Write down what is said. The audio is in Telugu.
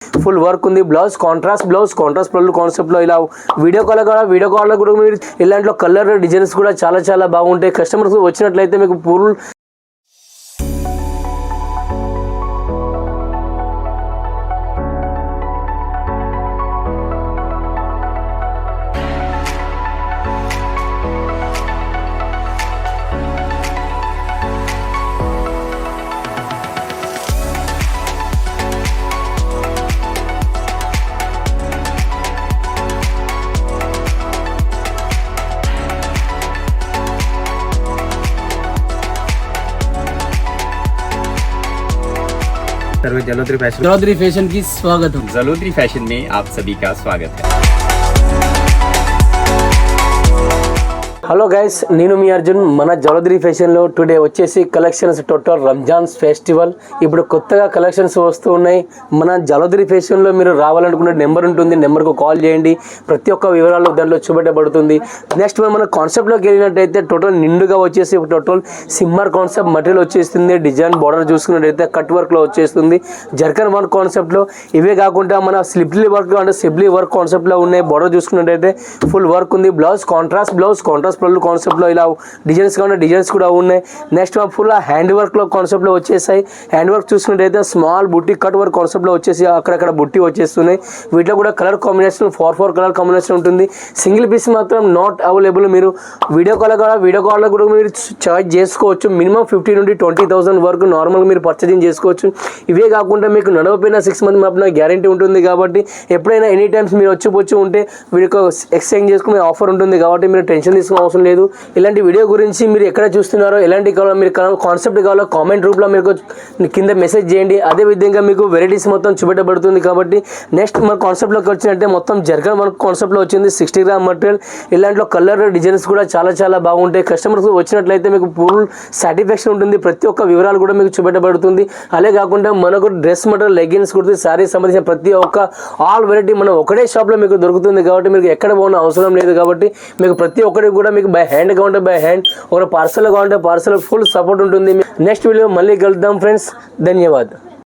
ఫుల్ వర్క్ ఉంది. బ్లౌజ్ కాంట్రాస్ట్ పళ్ళు కాన్సెప్ట్ లో ఇలా వీడియో కాల్ కూడా మీరు ఇలాంటిలో కలర్ డిజైన్స్ కూడా చాలా బాగుంటాయి. కస్టమర్స్ వచ్చినట్లయితే మీకు ఫుల్ जलोदरी फैशन की स्वागत है। जलोदरी फैशन में आप सभी का स्वागत है। హలో గైస్, నేను మీ అర్జున్. మన జలోదరి ఫ్యాషన్లో టుడే వచ్చేసి కలెక్షన్స్ టోటల్ రంజాన్స్ ఫెస్టివల్. ఇప్పుడు కొత్తగా కలెక్షన్స్ వస్తూ ఉన్నాయి. మన జలోదరి ఫ్యాషన్లో మీరు రావాలనుకున్న నెంబర్ ఉంటుంది, నెంబర్కు కాల్ చేయండి. ప్రతి ఒక్క వివరాలు దాంట్లో చూపెట్టబడుతుంది. నెక్స్ట్ మన కాన్సెప్ట్లోకి వెళ్ళినట్టయితే టోటల్ నిండుగా వచ్చేసి టోటల్ సిమ్మర్ కాన్సెప్ట్ మెటీరియల్ వచ్చేస్తుంది. డిజైన్ బార్డర్ చూసుకున్నట్టయితే కట్ వర్క్లో వచ్చేస్తుంది. జర్కన్ వర్క్ కాన్సెప్ట్లో. ఇవే కాకుండా మన స్లిప్లీ వర్క్ అంటే సిబ్లీ వర్క్ కాన్సెప్ట్లో ఉన్నాయి. బార్డర్ చూసుకున్నట్టయితే ఫుల్ వర్క్ ఉంది. బ్లౌజ్ కాంట్రాస్ట్ పళ్ళు కాన్సెప్ట్లో ఇలా డిజైన్స్ కూడా ఉన్నాయి. నెక్స్ట్ ఫుల్ హ్యాండ్ వర్క్లో కాన్సెప్ట్లో వచ్చేసాయి. హ్యాండ్ వర్క్ చూసుకున్నట్టయితే స్మాల్ బుట్టి కట్ వర్క్ కాన్సెప్ట్లో వచ్చేసి అక్కడక్కడ బుట్టి వచ్చేస్తున్నాయి. వీటిలో కూడా కలర్ కాంబినేషన్ 4 కలర్ కాంబినేషన్ ఉంటుంది. సింగిల్ పీస్ మాత్రం నాట్ అవైలబుల్. మీరు వీడియో కాల్లో కూడా మీరు చార్జ్ చేసుకోవచ్చు. మినిమం 15 నుండి 20,000 వరకు నార్మల్గా మీరు పర్చేజింగ్ చేసుకోవచ్చు. ఇవే కాకుండా మీకు నడవపోయిన 6 మంత్ మాత్రం గ్యారంటీ ఉంటుంది. కాబట్టి ఎప్పుడైనా ఎనీ టైమ్స్ మీరు వచ్చి ఉంటే వీడికి ఎక్స్చేంజ్ చేసుకునే ఆఫర్ ఉంటుంది. కాబట్టి మీరు టెన్షన్ తీసుకునే అవసరం లేదు. ఇలాంటి వీడియో గురించి మీరు ఎక్కడ చూస్తున్నారో, ఎలాంటి కావాలో మీరు కాన్సెప్ట్ కావాలో కామెంట్ రూపంలో మీకు కింద మెసేజ్ చేయండి. అదే విధంగా మీకు వెరైటీస్ మొత్తం చూపెట్టబడుతుంది. కాబట్టి నెక్స్ట్ మన కాన్సెప్ట్లోకి వచ్చినట్టే మొత్తం జర్కన్ వర్క్ కాన్సెప్ట్లో వచ్చింది. 60 గ్రామ్ మెటీరియల్. ఇలాంటిలో కలర్ డిజైన్స్ కూడా చాలా బాగుంటాయి. కస్టమర్స్ వచ్చినట్లయితే మీకు ఫుల్ సాటిస్ఫాక్షన్ ఉంటుంది. ప్రతి ఒక్క వివరాలు కూడా మీకు చూపెట్టబడుతుంది. అలాగే కాకుండా మనకు dress material, leggings kurti, saris సంబంధించిన ప్రతి ఒక్క ఆల్ వెరైటీ మనం ఒకటే షాప్లో మీకు దొరుకుతుంది. కాబట్టి మీకు ఎక్కడ పోయిన అవసరం లేదు. కాబట్టి మీకు ప్రతి ఒక్కరికి కూడా మీకు బై హ్యాండ్ కావాలంటే బై హ్యాండ్, ఒక పార్సల్ కావాలంటే పార్సల్, ఫుల్ సపోర్ట్ ఉంటుంది. నెక్స్ట్ వీడియో మళ్ళీ కలుద్దాం ఫ్రెండ్స్. ధన్యవాదాలు.